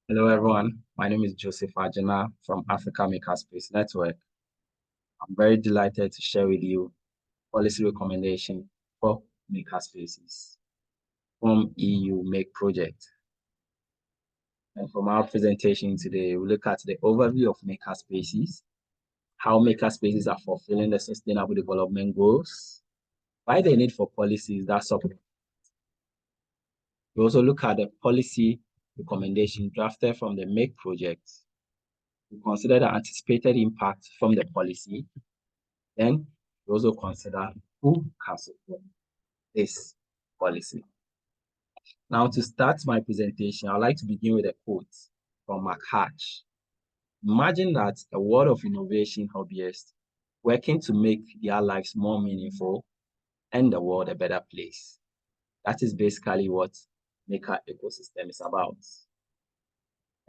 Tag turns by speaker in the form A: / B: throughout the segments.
A: Hello, everyone. My name is Joseph Ajana from Africa Makerspace Network. I'm very delighted to share with you policy recommendation for makerspaces from EU Make project. And from our presentation today, we look at the overview of makerspaces, how makerspaces are fulfilling the sustainable development goals, why the need for policies that support. We also look at the policy recommendation drafted from the Make project. We consider the anticipated impact from the policy. Then we also consider who can support this policy. Now, to start my presentation, I'd like to begin with a quote from mAkE. Imagine that a world of innovation hobbyists working to make their lives more meaningful and the world a better place. That is basically what maker ecosystem is about.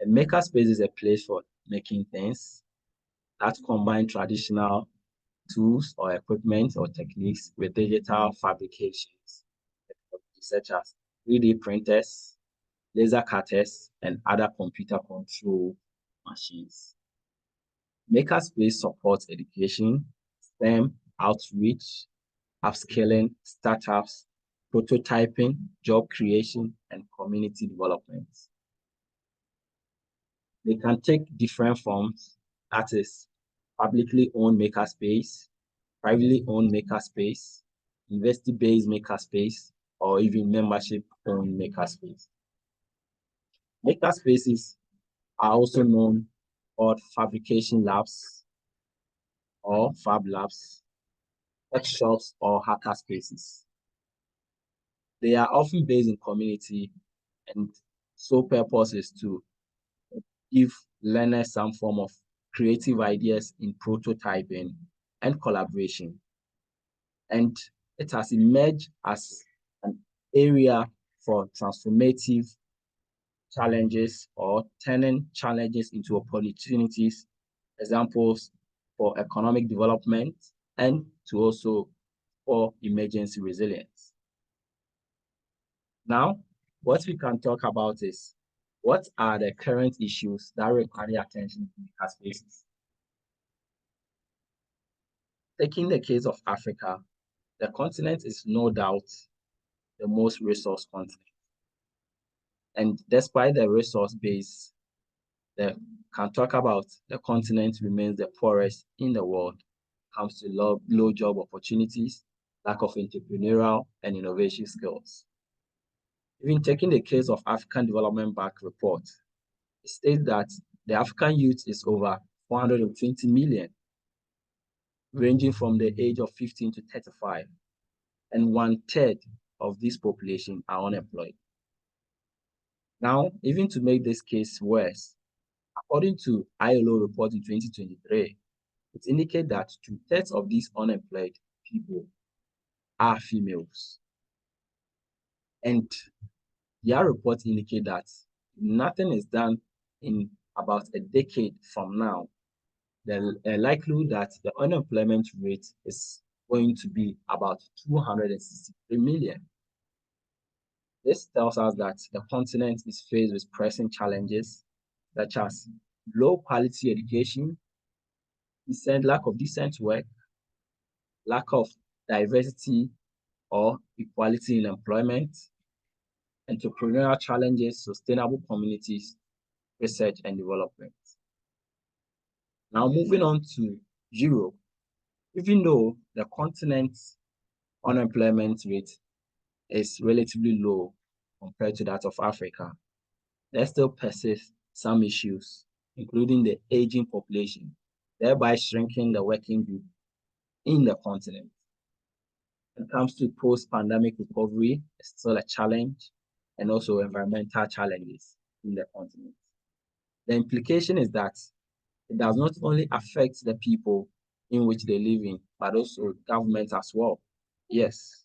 A: A makerspace is a place for making things that combine traditional tools or equipment or techniques with digital fabrications, such as 3D printers, laser cutters, and other computer control machines. Makerspace supports education, STEM, outreach, upskilling, startups, prototyping, job creation, and community development. They can take different forms, that is, publicly owned makerspace, privately owned makerspace, university-based makerspace, or even membership-owned makerspace. Makerspaces are also known as fabrication labs or fab labs, workshops, or hacker spaces. They are often based in community and sole purpose is to give learners some form of creative ideas in prototyping and collaboration. And it has emerged as an area for transformative challenges or turning challenges into opportunities, examples for economic development and to also for emergency resilience. Now, what we can talk about is what are the current issues that require attention in makerspaces? Taking the case of Africa, the continent is no doubt the most resource continent. And despite the resource base, the can talk about the continent remains the poorest in the world, comes to low job opportunities, lack of entrepreneurial and innovation skills. Even taking the case of African Development Bank report, it states that the African youth is over 420 million, ranging from the age of 15 to 35, and 1/3 of this population are unemployed. Now, even to make this case worse, according to ILO report in 2023, it indicates that 2/3 of these unemployed people are females. And their report indicates that nothing is done in about a decade from now. The likelihood that the unemployment rate is going to be about 263 million. This tells us that the continent is faced with pressing challenges such as low quality education, lack of decent work, lack of diversity or equality in employment, entrepreneurial challenges, sustainable communities, research and development. Now moving on to Europe, even though the continent's unemployment rate is relatively low compared to that of Africa, there still persist some issues, including the aging population, thereby shrinking the working group in the continent. When it comes to post-pandemic recovery, it's still a challenge, and also environmental challenges in the continent. The implication is that it does not only affect the people in which they live in, but also government as well. Yes,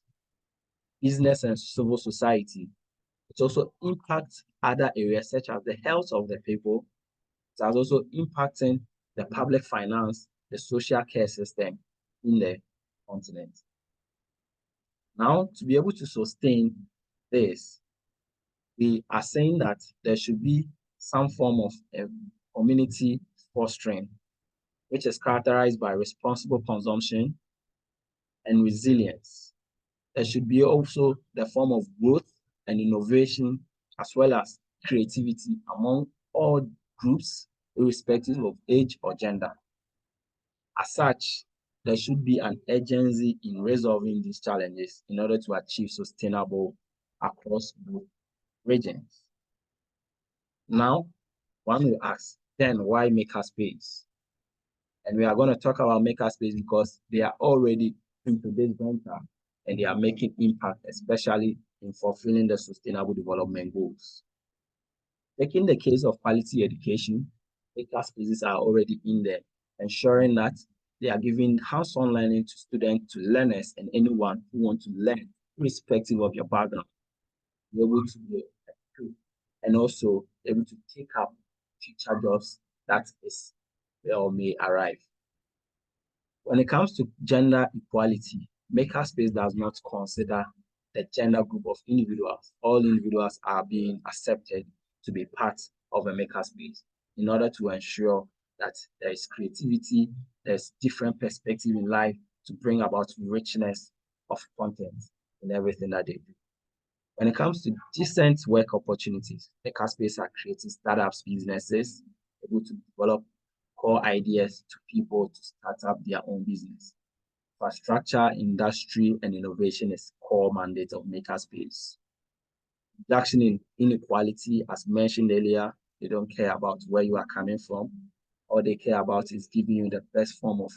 A: business and civil society. It also impacts other areas such as the health of the people. It has also impacting the public finance, the social care system in the continent. Now, to be able to sustain this, we are saying that there should be some form of community fostering, which is characterized by responsible consumption and resilience. There should be also the form of growth and innovation, as well as creativity among all groups, irrespective of age or gender. As such, there should be an urgency in resolving these challenges in order to achieve sustainable across both regions. Now, one will ask, then why makerspace? And we are going to talk about makerspace because they are already into this venture and they are making impact, especially in fulfilling the sustainable development goals. Taking the case of quality education, makerspaces are already in there, ensuring that they are giving hands-on learning to students, to learners, and anyone who wants to learn, irrespective of your background, be able to be equipped and also able to take up future jobs that is or may arrive. When it comes to gender equality, makerspace does not consider the gender group of individuals. All individuals are being accepted to be part of a makerspace in order to ensure that there is creativity, there's different perspective in life to bring about richness of content in everything that they do. When it comes to decent work opportunities, makerspaces are creating startups, businesses, able to develop core ideas to people to start up their own business. Infrastructure, industry, and innovation is core mandate of makerspace. Reduction in inequality, as mentioned earlier, they don't care about where you are coming from. All they care about is giving you the best form of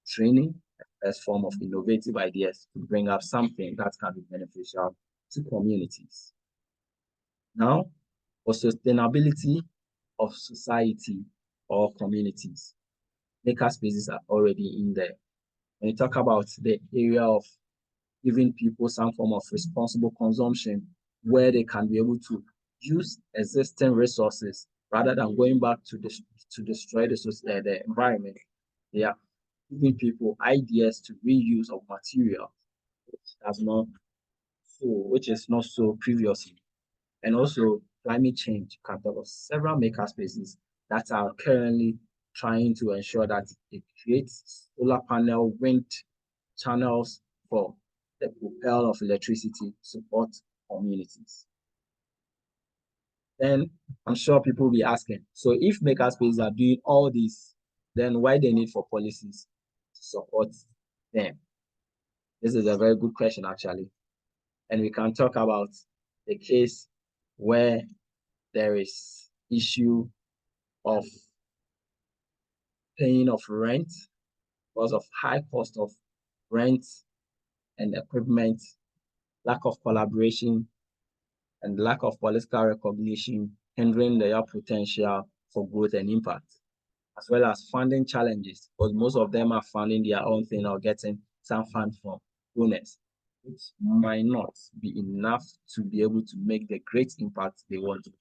A: training, the best form of innovative ideas to bring up something that can be beneficial to communities. Now, for sustainability of society or communities, makerspaces are already in there. When you talk about the area of giving people some form of responsible consumption, where they can be able to use existing resources rather than going back to destroy the environment, they are giving people ideas to reuse of material, which is not so previously. And also climate change can talk of several makerspaces that are currently trying to ensure that it creates solar panel, wind channels for the propel of electricity to support communities. Then I'm sure people will be asking, so if makerspaces are doing all this, then why the need for policies to support them? This is a very good question, actually. And we can talk about the case where there is issue of paying of rent because of high cost of rent and equipment, lack of collaboration, and lack of political recognition, hindering their potential for growth and impact, as well as funding challenges, because most of them are funding their own thing or getting some funds from donors, which might not be enough to be able to make the great impact they want to.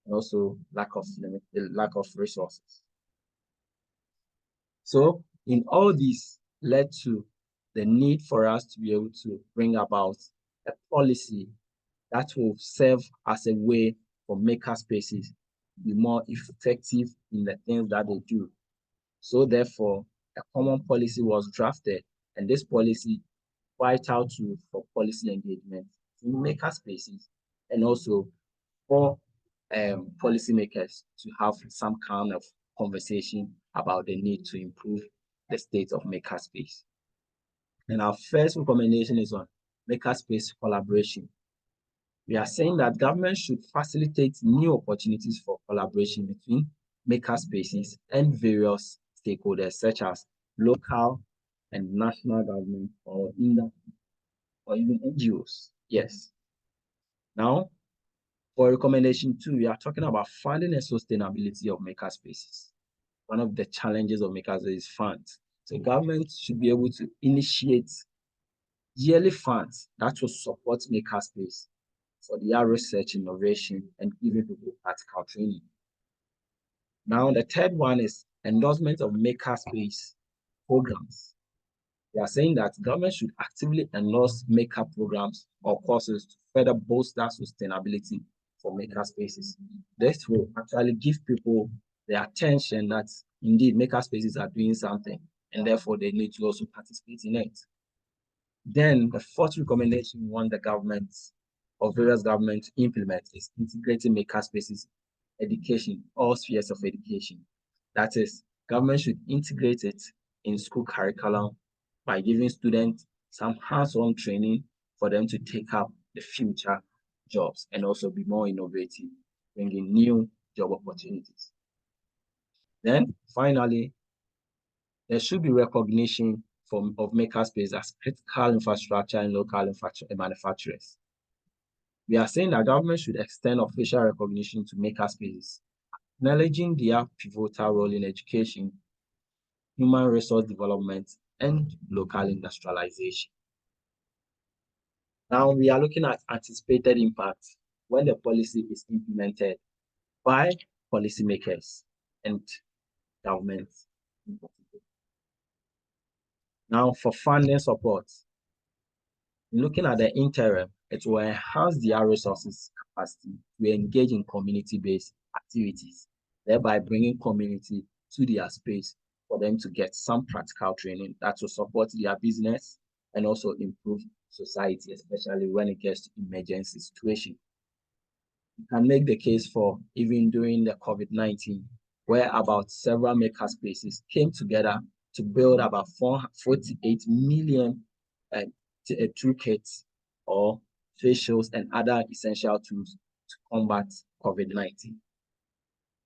A: And also lack of resources. So in all this led to the need for us to be able to bring about a policy that will serve as a way for makerspaces to be more effective in the things that they do. So therefore, a common policy was drafted, and this policy vital tool for policy engagement in makerspaces and also for policymakers to have some kind of conversation about the need to improve the state of makerspace. And our first recommendation is on makerspace collaboration. We are saying that government should facilitate new opportunities for collaboration between makerspaces and various stakeholders, such as local and national government or even NGOs. Yes. Now, for recommendation 2, we are talking about funding and sustainability of makerspaces. One of the challenges of makerspaces is funds. So government should be able to initiate yearly funds that will support makerspace for their research, innovation, and even people practical training. Now, the third one is endorsement of makerspace programs. We are saying that government should actively endorse maker programs or courses to further bolster sustainability for makerspaces. This will actually give people the attention that indeed makerspaces are doing something, and therefore they need to also participate in it. Then the fourth recommendation we want the government or various governments to implement is integrating makerspaces education, all spheres of education. That is, government should integrate it in school curriculum by giving students some hands-on training for them to take up the future jobs and also be more innovative, bringing new job opportunities. Then finally, there should be recognition of makerspace as critical infrastructure and local manufacturers. We are saying that government should extend official recognition to makerspaces, acknowledging their pivotal role in education, human resource development, and local industrialization. Now we are looking at anticipated impact when the policy is implemented by policymakers and governments. Now for funding support, looking at the interim, it will enhance their resources capacity to engage in community-based activities, thereby bringing community to their space for them to get some practical training that will support their business and also improve society, especially when it gets to emergency situation. You can make the case for even during the COVID-19, where about several makerspaces came together to build about 48 million toolkits or facials and other essential tools to combat COVID-19.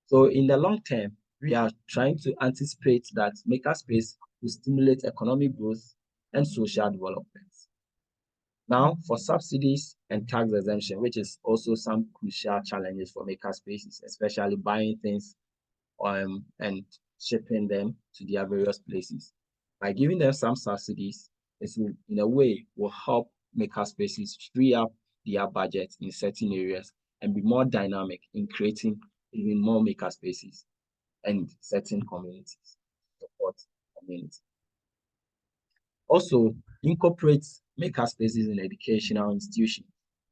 A: So in the long term, we are trying to anticipate that makerspace will stimulate economic growth and social development. Now, for subsidies and tax exemption, which is also some crucial challenges for makerspaces, especially buying things and shipping them to their various places. By giving them some subsidies, this will, in a way, will help makerspaces free up their budget in certain areas and be more dynamic in creating even more makerspaces and certain communities, support communities. Also, incorporate makerspaces in educational institutions.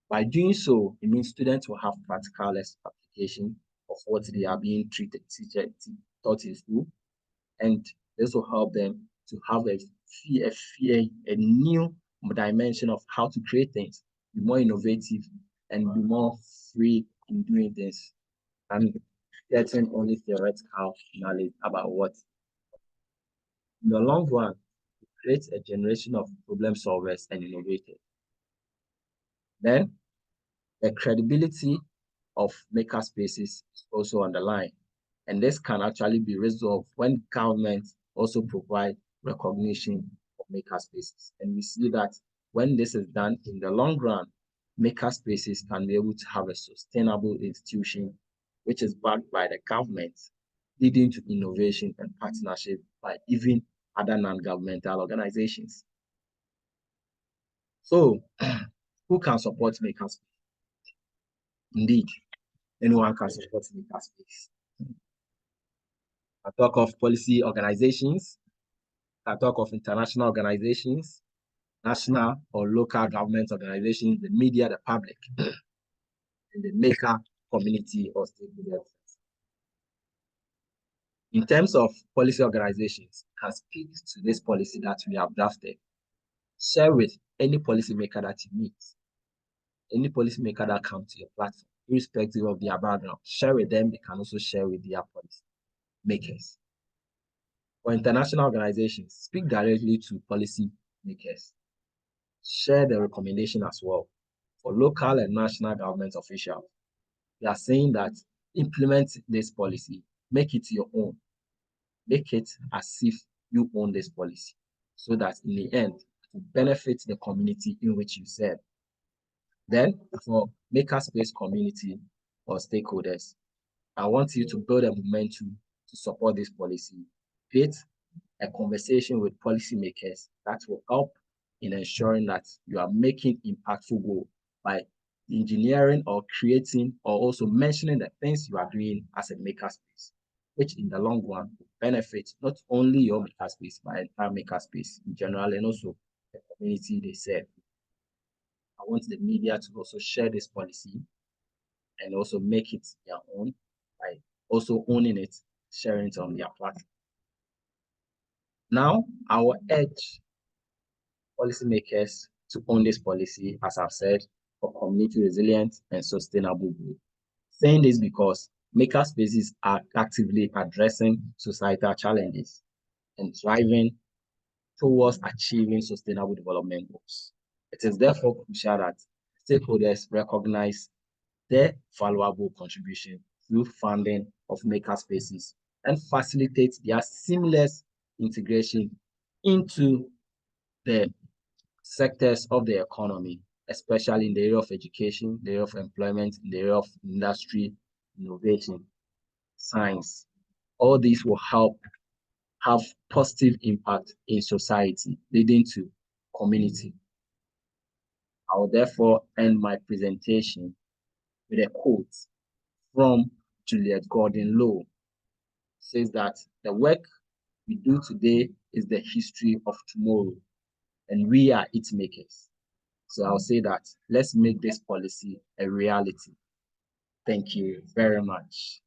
A: By doing so, it means students will have practical application of what they are being taught in school, and this will help them to have a new dimension of how to create things, be more innovative, and be more free in doing this, and getting only theoretical knowledge about what. In the long run, it creates a generation of problem solvers and innovators. Then, the credibility of makerspaces is also on the line. And this can actually be resolved when governments also provide recognition of makerspaces. And we see that when this is done in the long run, makerspaces can be able to have a sustainable institution which is backed by the government, leading to innovation and partnership by even other non-governmental organizations. So, who can support makerspace? Indeed, anyone can support makerspace. I talk of policy organizations, I talk of international organizations, national or local government organizations, the media, the public, and the maker community or stakeholders. In terms of policy organizations, can speak to this policy that we have drafted. Share with any policymaker that you meet, any policymaker that comes to your platform, irrespective of their background. Share with them, they can also share with their policy makers. For international organizations, speak directly to policy makers. Share the recommendation as well. For local and national government officials, we are saying that implement this policy, make it your own. Make it as if you own this policy, so that in the end, it will benefit the community in which you serve. Then, for makerspace community or stakeholders, I want you to build a momentum to support this policy. Create a conversation with policymakers that will help in ensuring that you are making impactful goal by engineering or creating or also mentioning the things you are doing as a makerspace, which in the long run will benefit not only your makerspace, but entire makerspace in general and also the community they serve. I want the media to also share this policy and also make it their own by also owning it, sharing it on their platform. Now, I will urge policymakers to own this policy, as I've said, for community resilience and sustainable growth. Saying this because makerspaces are actively addressing societal challenges and driving towards achieving sustainable development goals. It is therefore crucial that stakeholders recognize their valuable contribution through funding of makerspaces and facilitate their seamless integration into the sectors of the economy, especially in the area of education, the area of employment, in the area of industry, innovation, science. All these will help have positive impact in society, leading to community. I will therefore end my presentation with a quote from Juliet Gordon Low. It says that the work we do today is the history of tomorrow, and we are its makers. So I'll say that let's make this policy a reality. Thank you very much.